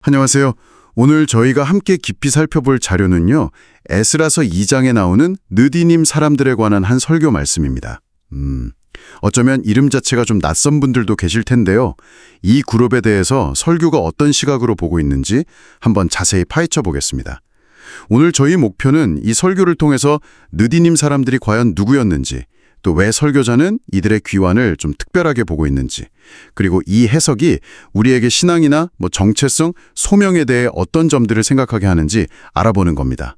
안녕하세요. 오늘 저희가 함께 깊이 살펴볼 자료는요. 에스라서 2장에 나오는 느디님 사람들에 관한 한 설교 말씀입니다. 어쩌면 이름 자체가 좀 낯선 분들도 계실 텐데요. 이 그룹에 대해서 설교가 어떤 시각으로 보고 있는지 한번 자세히 파헤쳐 보겠습니다. 오늘 저희 목표는 이 설교를 통해서 느디님 사람들이 과연 누구였는지, 또 왜 설교자는 이들의 귀환을 좀 특별하게 보고 있는지, 그리고 이 해석이 우리에게 신앙이나 정체성, 소명에 대해 어떤 점들을 생각하게 하는지 알아보는 겁니다.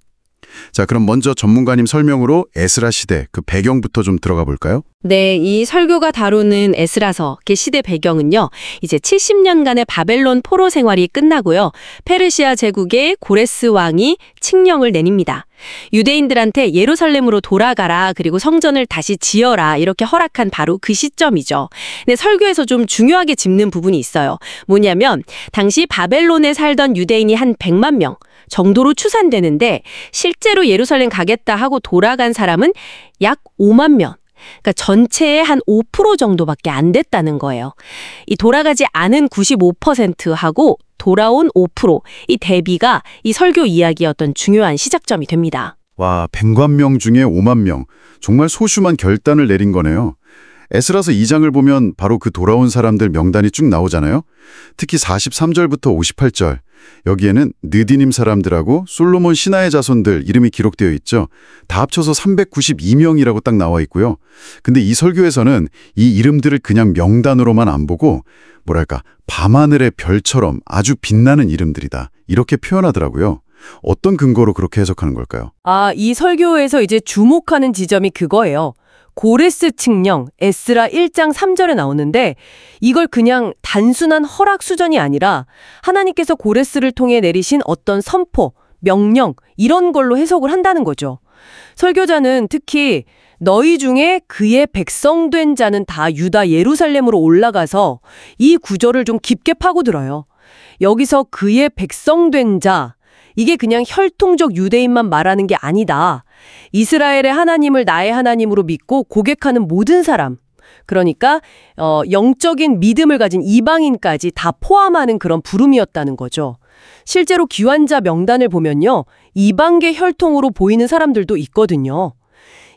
자, 그럼 먼저 전문가님 설명으로 에스라 시대 그 배경부터 좀 들어가 볼까요? 네, 이 설교가 다루는 에스라서 그 시대 배경은요. 이제 70년간의 바벨론 포로 생활이 끝나고요. 페르시아 제국의 고레스 왕이 칙령을 내립니다. 유대인들한테 예루살렘으로 돌아가라, 그리고 성전을 다시 지어라, 이렇게 허락한 바로 그 시점이죠. 근데 설교에서 좀 중요하게 짚는 부분이 있어요. 뭐냐면 당시 바벨론에 살던 유대인이 한 100만 명 정도로 추산되는데 실제로 예루살렘 가겠다 하고 돌아간 사람은 약 5만 명. 그러니까 전체의 한 5% 정도밖에 안 됐다는 거예요. 이 돌아가지 않은 95%하고 돌아온 5%, 이 대비가 이 설교 이야기의 어떤 중요한 시작점이 됩니다. 와, 100만 명 중에 5만 명. 정말 소심한 결단을 내린 거네요. 에스라서 2장을 보면 바로 그 돌아온 사람들 명단이 쭉 나오잖아요. 특히 43절부터 58절. 여기에는 느디님 사람들하고 솔로몬 신하의 자손들 이름이 기록되어 있죠. 다 합쳐서 392명이라고 딱 나와 있고요. 근데 이 설교에서는 이 이름들을 그냥 명단으로만 안 보고 뭐랄까 밤하늘의 별처럼 아주 빛나는 이름들이다, 이렇게 표현하더라고요. 어떤 근거로 그렇게 해석하는 걸까요? 이 설교에서 이제 주목하는 지점이 그거예요. 고레스 칙령, 에스라 1장 3절에 나오는데 이걸 그냥 단순한 허락 수준이 아니라 하나님께서 고레스를 통해 내리신 어떤 선포, 명령 이런 걸로 해석을 한다는 거죠. 설교자는 특히 너희 중에 그의 백성된 자는 다 유다 예루살렘으로 올라가서 이 구절을 좀 깊게 파고들어요. 여기서 그의 백성된 자, 이게 그냥 혈통적 유대인만 말하는 게 아니다. 이스라엘의 하나님을 나의 하나님으로 믿고 고백하는 모든 사람, 그러니까 영적인 믿음을 가진 이방인까지 다 포함하는 그런 부름이었다는 거죠. 실제로 귀환자 명단을 보면요, 이방계 혈통으로 보이는 사람들도 있거든요.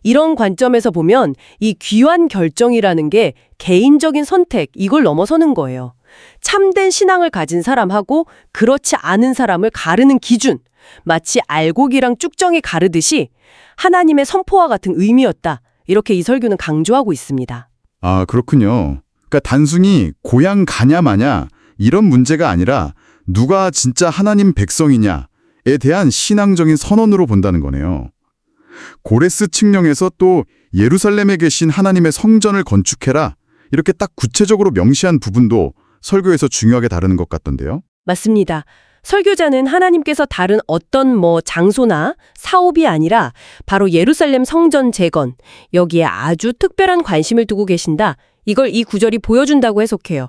이런 관점에서 보면 이 귀환 결정이라는 게 개인적인 선택, 이걸 넘어서는 거예요. 참된 신앙을 가진 사람하고 그렇지 않은 사람을 가르는 기준, 마치 알곡이랑 쭉정이 가르듯이 하나님의 선포와 같은 의미였다, 이렇게 이 설교는 강조하고 있습니다. 아, 그렇군요. 그러니까 단순히 고향 가냐 마냐 이런 문제가 아니라 누가 진짜 하나님 백성이냐에 대한 신앙적인 선언으로 본다는 거네요. 고레스 칙령에서 또 예루살렘에 계신 하나님의 성전을 건축해라, 이렇게 딱 구체적으로 명시한 부분도 설교에서 중요하게 다루는 것 같던데요. 맞습니다. 설교자는 하나님께서 다른 어떤 장소나 사업이 아니라 바로 예루살렘 성전 재건, 여기에 아주 특별한 관심을 두고 계신다, 이걸 이 구절이 보여준다고 해석해요.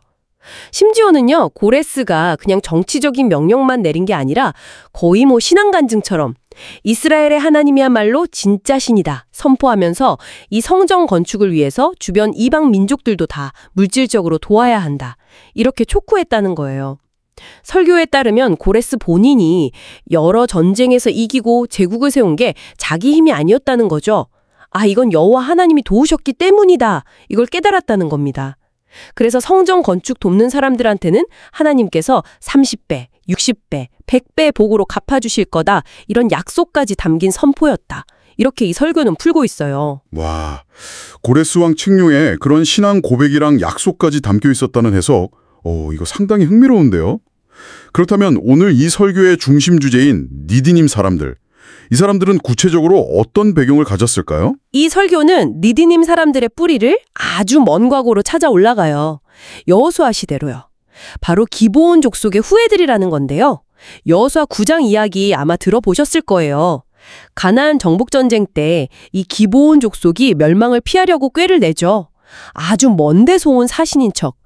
심지어는요, 고레스가 그냥 정치적인 명령만 내린 게 아니라 거의 신앙 간증처럼 이스라엘의 하나님이야말로 진짜 신이다 선포하면서 이 성전 건축을 위해서 주변 이방 민족들도 다 물질적으로 도와야 한다, 이렇게 촉구했다는 거예요. 설교에 따르면 고레스 본인이 여러 전쟁에서 이기고 제국을 세운 게 자기 힘이 아니었다는 거죠. 이건 여호와 하나님이 도우셨기 때문이다, 이걸 깨달았다는 겁니다. 그래서 성전 건축 돕는 사람들한테는 하나님께서 30배, 60배, 100배 복으로 갚아주실 거다, 이런 약속까지 담긴 선포였다, 이렇게 이 설교는 풀고 있어요. 와, 고레스 왕 칙령에 그런 신앙 고백이랑 약속까지 담겨 있었다는 해석, 이거 상당히 흥미로운데요. 그렇다면 오늘 이 설교의 중심 주제인 니디님 사람들, 이 사람들은 구체적으로 어떤 배경을 가졌을까요? 이 설교는 니디님 사람들의 뿌리를 아주 먼 과거로 찾아 올라가요. 여호수아 시대로요. 바로 기브온 족속의 후예들이라는 건데요. 여호수아 9장 이야기 아마 들어보셨을 거예요. 가나안 정복전쟁 때 이 기브온 족속이 멸망을 피하려고 꾀를 내죠. 아주 먼 데서 온 사신인 척,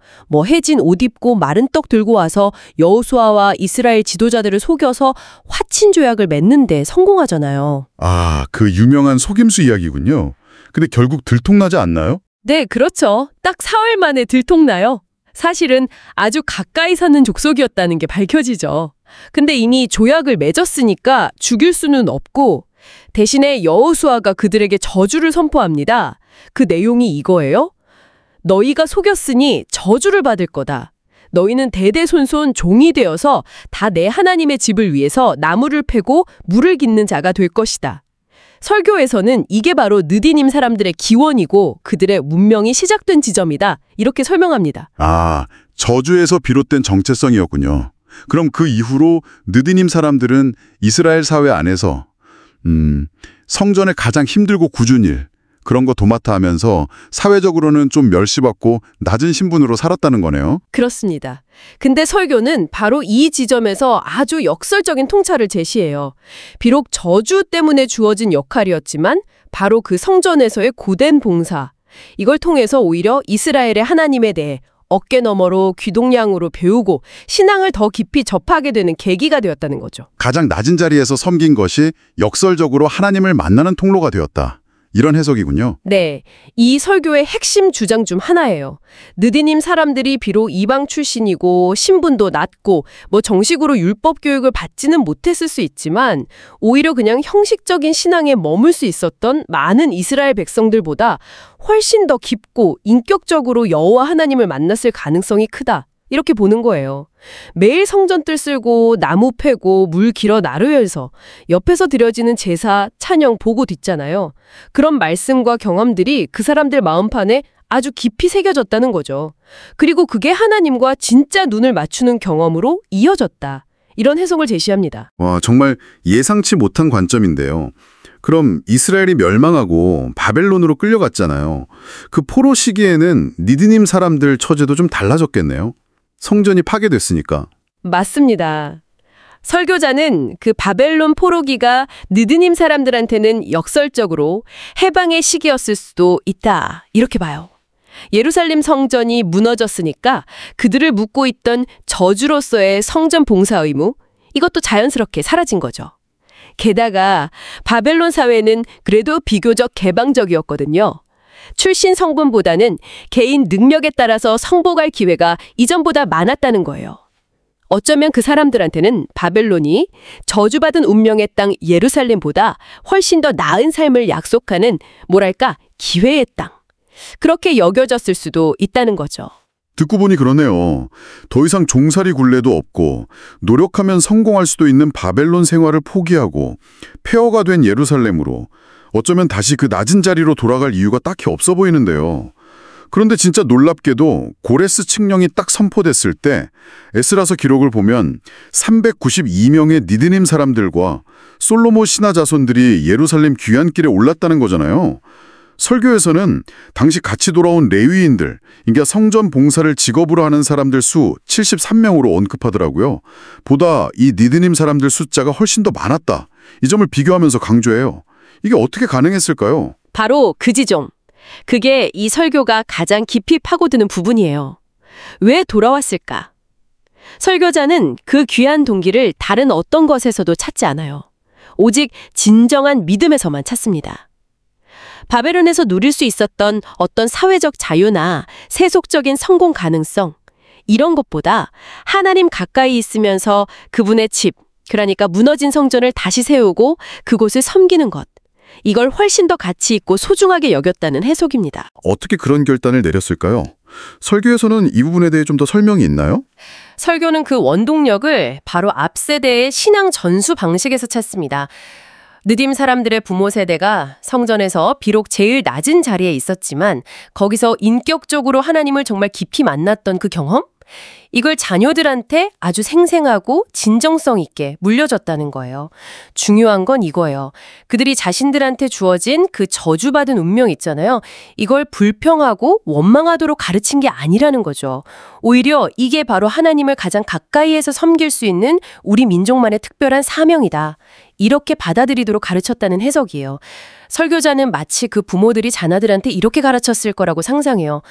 해진 옷 입고 마른 떡 들고 와서 여호수아와 이스라엘 지도자들을 속여서 화친 조약을 맺는 데 성공하잖아요. 아, 그 유명한 속임수 이야기군요. 근데 결국 들통나지 않나요? 네, 그렇죠. 딱 4월 만에 들통나요. 사실은 아주 가까이 사는 족속이었다는 게 밝혀지죠. 근데 이미 조약을 맺었으니까 죽일 수는 없고 대신에 여호수아가 그들에게 저주를 선포합니다. 그 내용이 이거예요. 너희가 속였으니 저주를 받을 거다. 너희는 대대손손 종이 되어서 다 내 하나님의 집을 위해서 나무를 패고 물을 깃는 자가 될 것이다. 설교에서는 이게 바로 느디님 사람들의 기원이고 그들의 문명이 시작된 지점이다. 이렇게 설명합니다. 아, 저주에서 비롯된 정체성이었군요. 그럼 그 이후로 느디님 사람들은 이스라엘 사회 안에서 성전의 가장 힘들고 굳은 일, 그런 거 도맡아 하면서 사회적으로는 좀 멸시받고 낮은 신분으로 살았다는 거네요. 그렇습니다. 근데 설교는 바로 이 지점에서 아주 역설적인 통찰을 제시해요. 비록 저주 때문에 주어진 역할이었지만 바로 그 성전에서의 고된 봉사, 이걸 통해서 오히려 이스라엘의 하나님에 대해 어깨너머로 귀동냥으로 배우고 신앙을 더 깊이 접하게 되는 계기가 되었다는 거죠. 가장 낮은 자리에서 섬긴 것이 역설적으로 하나님을 만나는 통로가 되었다. 이런 해석이군요. 네, 이 설교의 핵심 주장 중 하나예요. 느디님 사람들이 비록 이방 출신이고 신분도 낮고 정식으로 율법 교육을 받지는 못했을 수 있지만 오히려 그냥 형식적인 신앙에 머물 수 있었던 많은 이스라엘 백성들보다 훨씬 더 깊고 인격적으로 여호와 하나님을 만났을 가능성이 크다. 이렇게 보는 거예요. 매일 성전뜰 쓸고 나무 패고 물 길어 나르여서 옆에서 드려지는 제사, 찬양, 보고 뒷잖아요. 그런 말씀과 경험들이 그 사람들 마음판에 아주 깊이 새겨졌다는 거죠. 그리고 그게 하나님과 진짜 눈을 맞추는 경험으로 이어졌다. 이런 해석을 제시합니다. 와, 정말 예상치 못한 관점인데요. 그럼 이스라엘이 멸망하고 바벨론으로 끌려갔잖아요. 그 포로 시기에는 니드님 사람들 처지도 좀 달라졌겠네요. 성전이 파괴됐으니까. 맞습니다. 설교자는 그 바벨론 포로기가 느드님 사람들한테는 역설적으로 해방의 시기였을 수도 있다. 이렇게 봐요. 예루살렘 성전이 무너졌으니까 그들을 묶고 있던 저주로서의 성전 봉사 의무, 이것도 자연스럽게 사라진 거죠. 게다가 바벨론 사회는 그래도 비교적 개방적이었거든요. 출신 성분보다는 개인 능력에 따라서 성복할 기회가 이전보다 많았다는 거예요. 어쩌면 그 사람들한테는 바벨론이 저주받은 운명의 땅 예루살렘보다 훨씬 더 나은 삶을 약속하는 뭐랄까 기회의 땅. 그렇게 여겨졌을 수도 있다는 거죠. 듣고 보니 그러네요. 더 이상 종살이 굴레도 없고 노력하면 성공할 수도 있는 바벨론 생활을 포기하고 폐허가 된 예루살렘으로 어쩌면 다시 그 낮은 자리로 돌아갈 이유가 딱히 없어 보이는데요. 그런데 진짜 놀랍게도 고레스 칙령이 딱 선포됐을 때 에스라서 기록을 보면 392명의 니드님 사람들과 솔로몬 신하 자손들이 예루살렘 귀환길에 올랐다는 거잖아요. 설교에서는 당시 같이 돌아온 레위인들, 그러니까 성전 봉사를 직업으로 하는 사람들 수 73명으로 언급하더라고요. 보다 이 니드님 사람들 숫자가 훨씬 더 많았다. 이 점을 비교하면서 강조해요. 이게 어떻게 가능했을까요? 바로 그 지점. 그게 이 설교가 가장 깊이 파고드는 부분이에요. 왜 돌아왔을까? 설교자는 그 귀한 동기를 다른 어떤 것에서도 찾지 않아요. 오직 진정한 믿음에서만 찾습니다. 바벨론에서 누릴 수 있었던 어떤 사회적 자유나 세속적인 성공 가능성, 이런 것보다 하나님 가까이 있으면서 그분의 집, 그러니까 무너진 성전을 다시 세우고 그곳을 섬기는 것, 이걸 훨씬 더 가치 있고 소중하게 여겼다는 해석입니다. 어떻게 그런 결단을 내렸을까요? 설교에서는 이 부분에 대해 좀 더 설명이 있나요? 설교는 그 원동력을 바로 앞 세대의 신앙 전수 방식에서 찾습니다. 느딤 사람들의 부모 세대가 성전에서 비록 제일 낮은 자리에 있었지만 거기서 인격적으로 하나님을 정말 깊이 만났던 그 경험? 이걸 자녀들한테 아주 생생하고 진정성 있게 물려줬다는 거예요. 중요한 건 이거예요. 그들이 자신들한테 주어진 그 저주받은 운명 있잖아요. 이걸 불평하고 원망하도록 가르친 게 아니라는 거죠. 오히려 이게 바로 하나님을 가장 가까이에서 섬길 수 있는 우리 민족만의 특별한 사명이다. 이렇게 받아들이도록 가르쳤다는 해석이에요. 설교자는 마치 그 부모들이 자녀들한테 이렇게 가르쳤을 거라고 상상해요.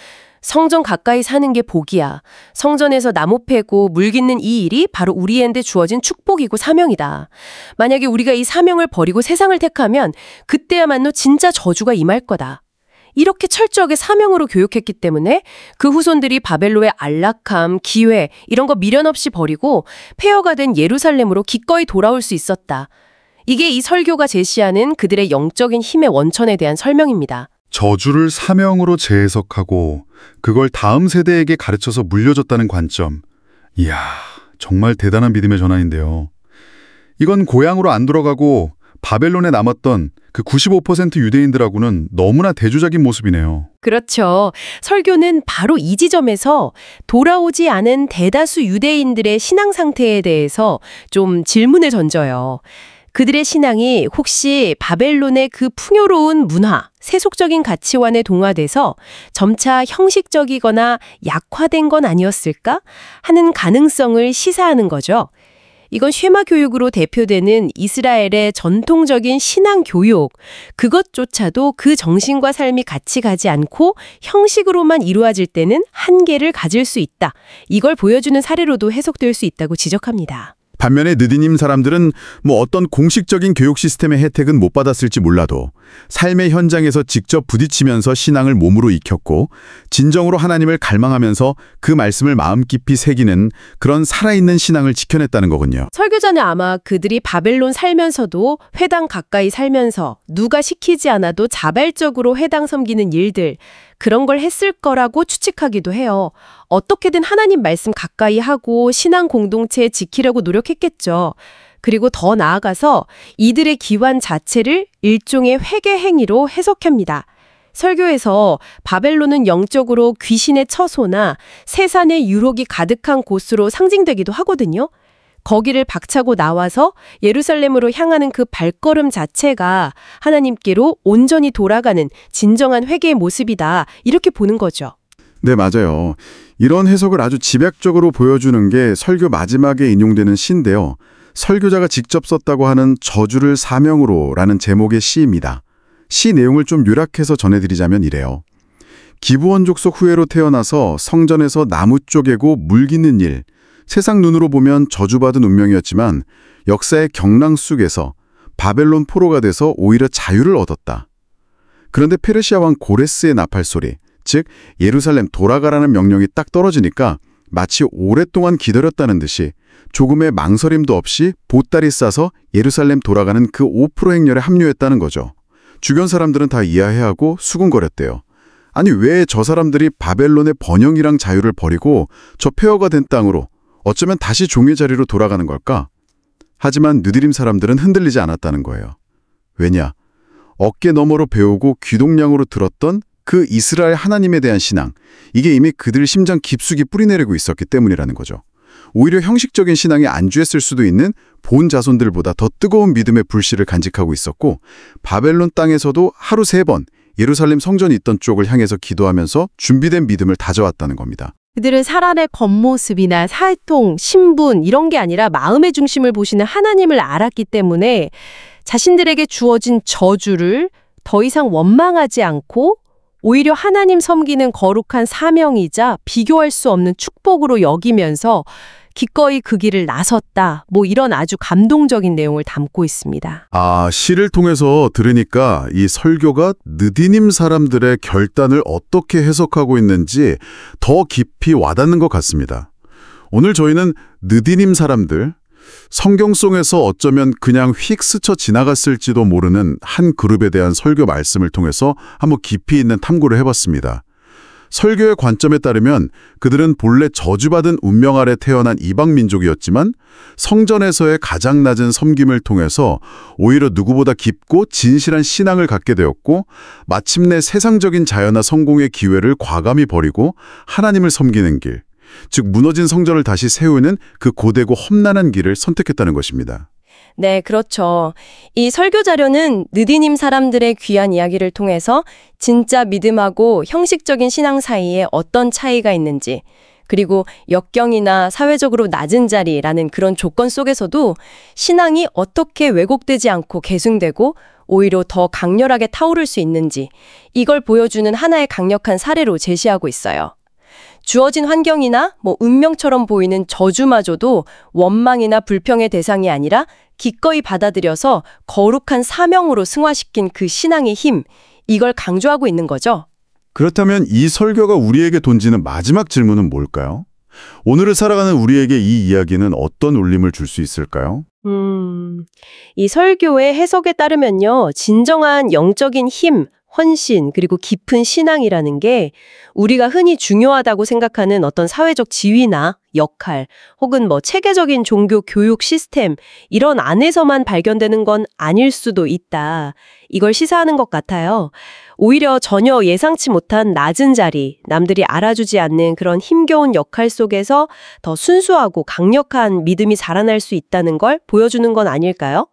성전 가까이 사는 게 복이야. 성전에서 나무 패고 물 깃는 이 일이 바로 우리한테 주어진 축복이고 사명이다. 만약에 우리가 이 사명을 버리고 세상을 택하면 그때야말로 진짜 저주가 임할 거다. 이렇게 철저하게 사명으로 교육했기 때문에 그 후손들이 바벨론의 안락함, 기회 이런 거 미련 없이 버리고 폐허가 된 예루살렘으로 기꺼이 돌아올 수 있었다. 이게 이 설교가 제시하는 그들의 영적인 힘의 원천에 대한 설명입니다. 저주를 사명으로 재해석하고 그걸 다음 세대에게 가르쳐서 물려줬다는 관점. 이야, 정말 대단한 믿음의 전환인데요. 이건 고향으로 안 돌아가고 바벨론에 남았던 그 95% 유대인들하고는 너무나 대조적인 모습이네요. 그렇죠. 설교는 바로 이 지점에서 돌아오지 않은 대다수 유대인들의 신앙 상태에 대해서 좀 질문을 던져요. 그들의 신앙이 혹시 바벨론의 그 풍요로운 문화, 세속적인 가치관에 동화돼서 점차 형식적이거나 약화된 건 아니었을까 하는 가능성을 시사하는 거죠. 이건 쉐마 교육으로 대표되는 이스라엘의 전통적인 신앙 교육, 그것조차도 그 정신과 삶이 같이 가지 않고 형식으로만 이루어질 때는 한계를 가질 수 있다. 이걸 보여주는 사례로도 해석될 수 있다고 지적합니다. 반면에 느디님 사람들은 뭐 어떤 공식적인 교육 시스템의 혜택은 못 받았을지 몰라도 삶의 현장에서 직접 부딪히면서 신앙을 몸으로 익혔고 진정으로 하나님을 갈망하면서 그 말씀을 마음 깊이 새기는 그런 살아있는 신앙을 지켜냈다는 거군요. 설교자는 아마 그들이 바벨론 살면서도 회당 가까이 살면서 누가 시키지 않아도 자발적으로 회당 섬기는 일들, 그런 걸 했을 거라고 추측하기도 해요. 어떻게든 하나님 말씀 가까이 하고 신앙 공동체 지키려고 노력했겠죠. 그리고 더 나아가서 이들의 기환 자체를 일종의 회개 행위로 해석합니다. 설교에서 바벨론은 영적으로 귀신의 처소나 세산의 유혹이 가득한 곳으로 상징되기도 하거든요. 거기를 박차고 나와서 예루살렘으로 향하는 그 발걸음 자체가 하나님께로 온전히 돌아가는 진정한 회개의 모습이다. 이렇게 보는 거죠. 네, 맞아요. 이런 해석을 아주 집약적으로 보여주는 게 설교 마지막에 인용되는 시인데요. 설교자가 직접 썼다고 하는 저주를 사명으로라는 제목의 시입니다. 시 내용을 좀 요약해서 전해드리자면 이래요. 기브온 족속 후예로 태어나서 성전에서 나무 쪼개고 물 깃는 일, 세상 눈으로 보면 저주받은 운명이었지만 역사의 경랑 속에서 바벨론 포로가 돼서 오히려 자유를 얻었다. 그런데 페르시아 왕 고레스의 나팔 소리, 즉 예루살렘 돌아가라는 명령이 딱 떨어지니까 마치 오랫동안 기다렸다는 듯이 조금의 망설임도 없이 보따리 싸서 예루살렘 돌아가는 그 5% 행렬에 합류했다는 거죠. 주변 사람들은 다 이해하고 수군거렸대요. 아니 왜 저 사람들이 바벨론의 번영이랑 자유를 버리고 저 폐허가 된 땅으로 어쩌면 다시 종의 자리로 돌아가는 걸까? 하지만 느디림 사람들은 흔들리지 않았다는 거예요. 왜냐? 어깨 너머로 배우고 귀동냥으로 들었던 그 이스라엘 하나님에 대한 신앙, 이게 이미 그들 심장 깊숙이 뿌리내리고 있었기 때문이라는 거죠. 오히려 형식적인 신앙에 안주했을 수도 있는 본 자손들보다 더 뜨거운 믿음의 불씨를 간직하고 있었고 바벨론 땅에서도 하루 3번 예루살렘 성전이 있던 쪽을 향해서 기도하면서 준비된 믿음을 다져왔다는 겁니다. 그들은 사람의 겉모습이나 살통, 신분 이런 게 아니라 마음의 중심을 보시는 하나님을 알았기 때문에 자신들에게 주어진 저주를 더 이상 원망하지 않고 오히려 하나님 섬기는 거룩한 사명이자 비교할 수 없는 축복으로 여기면서 기꺼이 그 길을 나섰다. 뭐 이런 아주 감동적인 내용을 담고 있습니다. 아, 시를 통해서 들으니까 이 설교가 느디님 사람들의 결단을 어떻게 해석하고 있는지 더 깊이 와닿는 것 같습니다. 오늘 저희는 느디님 사람들, 성경송에서 어쩌면 그냥 휙 스쳐 지나갔을지도 모르는 한 그룹에 대한 설교 말씀을 통해서 한번 깊이 있는 탐구를 해봤습니다. 설교의 관점에 따르면 그들은 본래 저주받은 운명 아래 태어난 이방 민족이었지만 성전에서의 가장 낮은 섬김을 통해서 오히려 누구보다 깊고 진실한 신앙을 갖게 되었고 마침내 세상적인 자유나 성공의 기회를 과감히 버리고 하나님을 섬기는 길, 즉 무너진 성전을 다시 세우는 그 고되고 험난한 길을 선택했다는 것입니다. 네, 그렇죠. 이 설교 자료는 느디님 사람들의 귀한 이야기를 통해서 진짜 믿음하고 형식적인 신앙 사이에 어떤 차이가 있는지, 그리고 역경이나 사회적으로 낮은 자리라는 그런 조건 속에서도 신앙이 어떻게 왜곡되지 않고 계승되고 오히려 더 강렬하게 타오를 수 있는지, 이걸 보여주는 하나의 강력한 사례로 제시하고 있어요. 주어진 환경이나 운명처럼 보이는 저주마저도 원망이나 불평의 대상이 아니라 기꺼이 받아들여서 거룩한 사명으로 승화시킨 그 신앙의 힘, 이걸 강조하고 있는 거죠. 그렇다면 이 설교가 우리에게 던지는 마지막 질문은 뭘까요? 오늘을 살아가는 우리에게 이 이야기는 어떤 울림을 줄 수 있을까요? 이 설교의 해석에 따르면요. 진정한 영적인 힘, 헌신, 그리고 깊은 신앙이라는 게 우리가 흔히 중요하다고 생각하는 어떤 사회적 지위나 역할, 혹은 체계적인 종교 교육 시스템, 이런 안에서만 발견되는 건 아닐 수도 있다. 이걸 시사하는 것 같아요. 오히려 전혀 예상치 못한 낮은 자리, 남들이 알아주지 않는 그런 힘겨운 역할 속에서 더 순수하고 강력한 믿음이 자라날 수 있다는 걸 보여주는 건 아닐까요?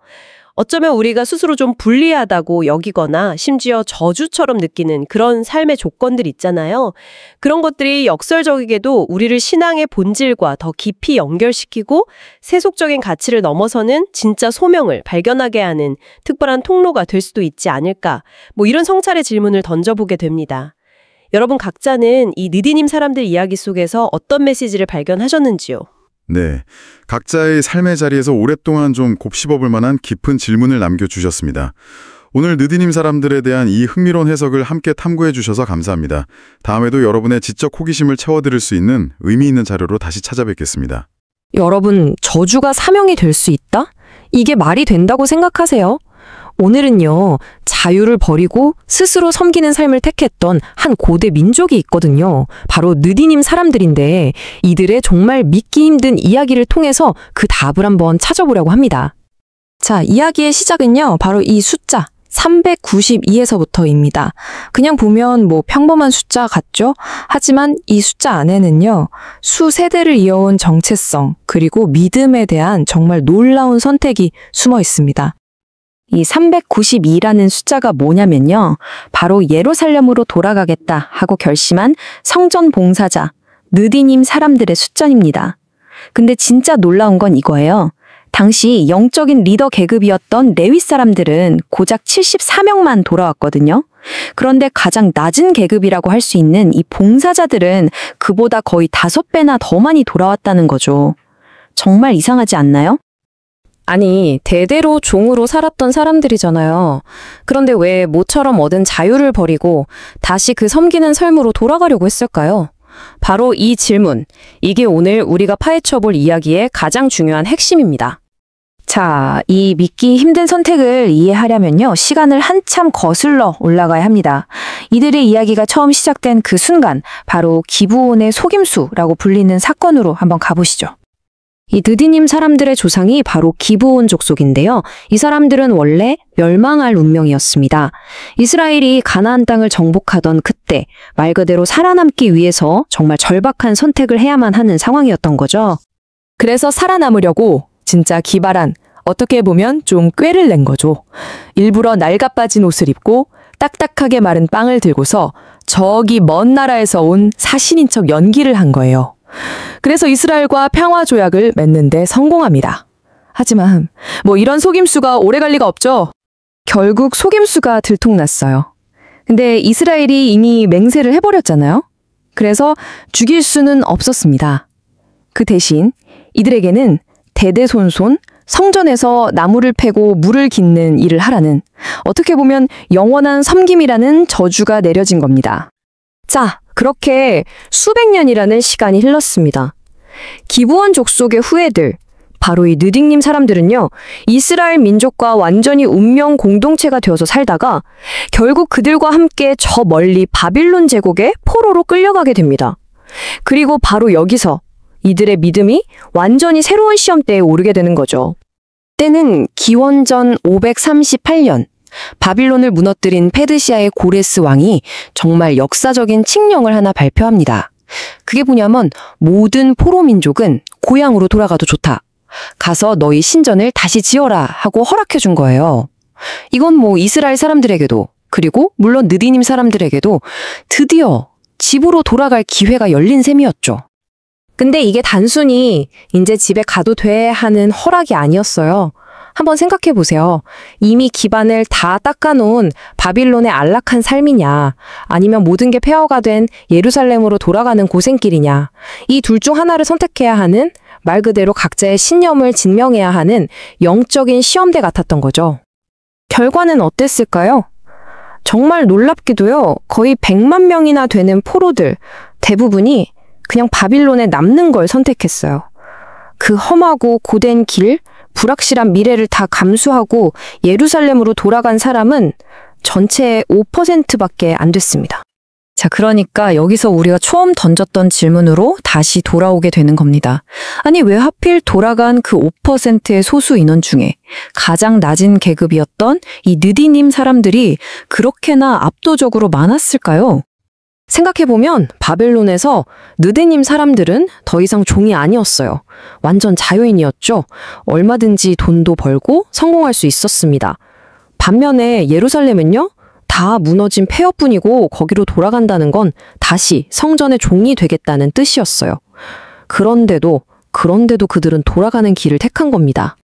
어쩌면 우리가 스스로 좀 불리하다고 여기거나 심지어 저주처럼 느끼는 그런 삶의 조건들 있잖아요. 그런 것들이 역설적이게도 우리를 신앙의 본질과 더 깊이 연결시키고 세속적인 가치를 넘어서는 진짜 소명을 발견하게 하는 특별한 통로가 될 수도 있지 않을까. 이런 성찰의 질문을 던져보게 됩니다. 여러분 각자는 이 느디님 사람들 이야기 속에서 어떤 메시지를 발견하셨는지요? 네, 각자의 삶의 자리에서 오랫동안 좀 곱씹어볼 만한 깊은 질문을 남겨주셨습니다. 오늘 느디님 사람들에 대한 이 흥미로운 해석을 함께 탐구해 주셔서 감사합니다. 다음에도 여러분의 지적 호기심을 채워드릴 수 있는 의미 있는 자료로 다시 찾아뵙겠습니다. 여러분, 저주가 사명이 될 수 있다? 이게 말이 된다고 생각하세요? 오늘은요, 자유를 버리고 스스로 섬기는 삶을 택했던 한 고대 민족이 있거든요. 바로 느디님 사람들인데 이들의 정말 믿기 힘든 이야기를 통해서 그 답을 한번 찾아보려고 합니다. 자, 이야기의 시작은요, 바로 이 숫자 392에서부터입니다. 그냥 보면 평범한 숫자 같죠? 하지만 이 숫자 안에는요, 수세대를 이어온 정체성, 그리고 믿음에 대한 정말 놀라운 선택이 숨어 있습니다. 이 392라는 숫자가 뭐냐면요. 바로 예루살렘으로 돌아가겠다 하고 결심한 성전 봉사자, 느디님 사람들의 숫자입니다. 근데 진짜 놀라운 건 이거예요. 당시 영적인 리더 계급이었던 레위 사람들은 고작 74명만 돌아왔거든요. 그런데 가장 낮은 계급이라고 할 수 있는 이 봉사자들은 그보다 거의 5배나 더 많이 돌아왔다는 거죠. 정말 이상하지 않나요? 아니, 대대로 종으로 살았던 사람들이잖아요. 그런데 왜 모처럼 얻은 자유를 버리고 다시 그 섬기는 삶으로 돌아가려고 했을까요? 바로 이 질문, 이게 오늘 우리가 파헤쳐볼 이야기의 가장 중요한 핵심입니다. 자, 이 믿기 힘든 선택을 이해하려면요, 시간을 한참 거슬러 올라가야 합니다. 이들의 이야기가 처음 시작된 그 순간, 바로 기브온의 속임수라고 불리는 사건으로 한번 가보시죠. 이 느디님 사람들의 조상이 바로 기브온 족속인데요. 이 사람들은 원래 멸망할 운명이었습니다. 이스라엘이 가나안 땅을 정복하던 그때 말 그대로 살아남기 위해서 정말 절박한 선택을 해야만 하는 상황이었던 거죠. 그래서 살아남으려고 진짜 기발한, 어떻게 보면 좀 꾀를 낸 거죠. 일부러 낡아빠진 옷을 입고 딱딱하게 마른 빵을 들고서 저기 먼 나라에서 온 사신인 척 연기를 한 거예요. 그래서 이스라엘과 평화 조약을 맺는 데 성공합니다. 하지만 이런 속임수가 오래 갈 리가 없죠. 결국 속임수가 들통났어요. 근데 이스라엘이 이미 맹세를 해버렸잖아요. 그래서 죽일 수는 없었습니다. 그 대신 이들에게는 대대손손 성전에서 나무를 패고 물을 깃는 일을 하라는, 어떻게 보면 영원한 섬김이라는 저주가 내려진 겁니다. 자, 그렇게 수백 년이라는 시간이 흘렀습니다. 기브온 족속의 후예들, 바로 이 느딕님 사람들은요, 이스라엘 민족과 완전히 운명 공동체가 되어서 살다가 결국 그들과 함께 저 멀리 바빌론 제국의 포로로 끌려가게 됩니다. 그리고 바로 여기서 이들의 믿음이 완전히 새로운 시험대에 오르게 되는 거죠. 때는 기원전 538년. 바빌론을 무너뜨린 페르시아의 고레스 왕이 정말 역사적인 칙령을 하나 발표합니다. 그게 뭐냐면 모든 포로 민족은 고향으로 돌아가도 좋다. 가서 너희 신전을 다시 지어라 하고 허락해 준 거예요. 이건 이스라엘 사람들에게도, 그리고 물론 느디님 사람들에게도 드디어 집으로 돌아갈 기회가 열린 셈이었죠. 근데 이게 단순히 이제 집에 가도 돼 하는 허락이 아니었어요. 한번 생각해 보세요. 이미 기반을 다 닦아놓은 바빌론의 안락한 삶이냐, 아니면 모든 게 폐허가 된 예루살렘으로 돌아가는 고생길이냐, 이 둘 중 하나를 선택해야 하는, 말 그대로 각자의 신념을 증명해야 하는 영적인 시험대 같았던 거죠. 결과는 어땠을까요? 정말 놀랍게도요, 거의 100만 명이나 되는 포로들 대부분이 그냥 바빌론에 남는 걸 선택했어요. 그 험하고 고된 길, 불확실한 미래를 다 감수하고 예루살렘으로 돌아간 사람은 전체의 5%밖에 안 됐습니다. 자, 그러니까 여기서 우리가 처음 던졌던 질문으로 다시 돌아오게 되는 겁니다. 아니, 왜 하필 돌아간 그 5%의 소수 인원 중에 가장 낮은 계급이었던 이 느디님 사람들이 그렇게나 압도적으로 많았을까요? 생각해보면 바벨론에서 느디님 사람들은 더 이상 종이 아니었어요. 완전 자유인이었죠. 얼마든지 돈도 벌고 성공할 수 있었습니다. 반면에 예루살렘은요? 다 무너진 폐허뿐이고 거기로 돌아간다는 건 다시 성전의 종이 되겠다는 뜻이었어요. 그런데도 그들은 돌아가는 길을 택한 겁니다.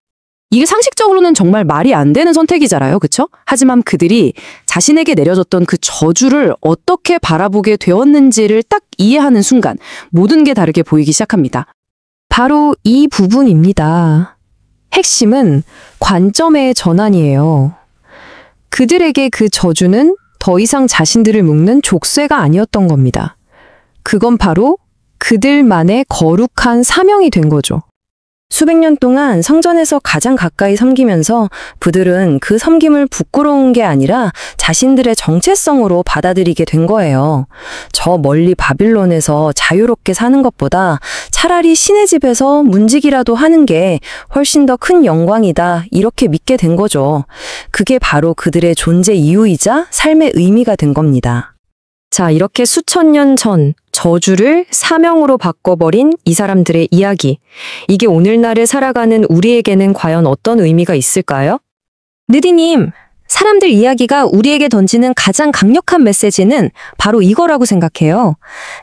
이게 상식적으로는 정말 말이 안 되는 선택이잖아요. 그쵸? 하지만 그들이 자신에게 내려졌던 그 저주를 어떻게 바라보게 되었는지를 딱 이해하는 순간 모든 게 다르게 보이기 시작합니다. 바로 이 부분입니다. 핵심은 관점의 전환이에요. 그들에게 그 저주는 더 이상 자신들을 묶는 족쇄가 아니었던 겁니다. 그건 바로 그들만의 거룩한 사명이 된 거죠. 수백 년 동안 성전에서 가장 가까이 섬기면서 그들은 그 섬김을 부끄러운 게 아니라 자신들의 정체성으로 받아들이게 된 거예요. 저 멀리 바빌론에서 자유롭게 사는 것보다 차라리 신의 집에서 문지기라도 하는 게 훨씬 더 큰 영광이다, 이렇게 믿게 된 거죠. 그게 바로 그들의 존재 이유이자 삶의 의미가 된 겁니다. 자, 이렇게 수천 년 전 저주를 사명으로 바꿔버린 이 사람들의 이야기. 이게 오늘날을 살아가는 우리에게는 과연 어떤 의미가 있을까요? 느디님, 사람들 이야기가 우리에게 던지는 가장 강력한 메시지는 바로 이거라고 생각해요.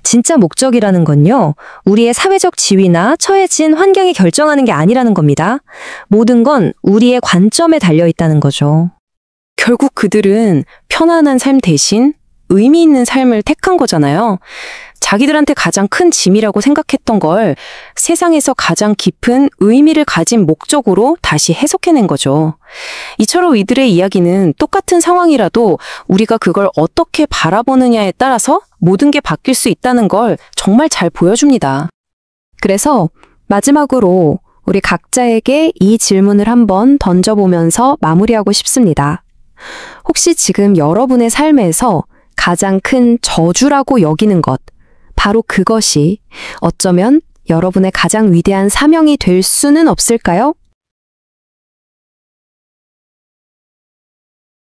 진짜 목적이라는 건요, 우리의 사회적 지위나 처해진 환경이 결정하는 게 아니라는 겁니다. 모든 건 우리의 관점에 달려있다는 거죠. 결국 그들은 편안한 삶 대신 의미 있는 삶을 택한 거잖아요. 자기들한테 가장 큰 짐이라고 생각했던 걸 세상에서 가장 깊은 의미를 가진 목적으로 다시 해석해낸 거죠. 이처럼 이들의 이야기는 똑같은 상황이라도 우리가 그걸 어떻게 바라보느냐에 따라서 모든 게 바뀔 수 있다는 걸 정말 잘 보여줍니다. 그래서 마지막으로 우리 각자에게 이 질문을 한번 던져보면서 마무리하고 싶습니다. 혹시 지금 여러분의 삶에서 가장 큰 저주라고 여기는 것, 바로 그것이 어쩌면 여러분의 가장 위대한 사명이 될 수는 없을까요?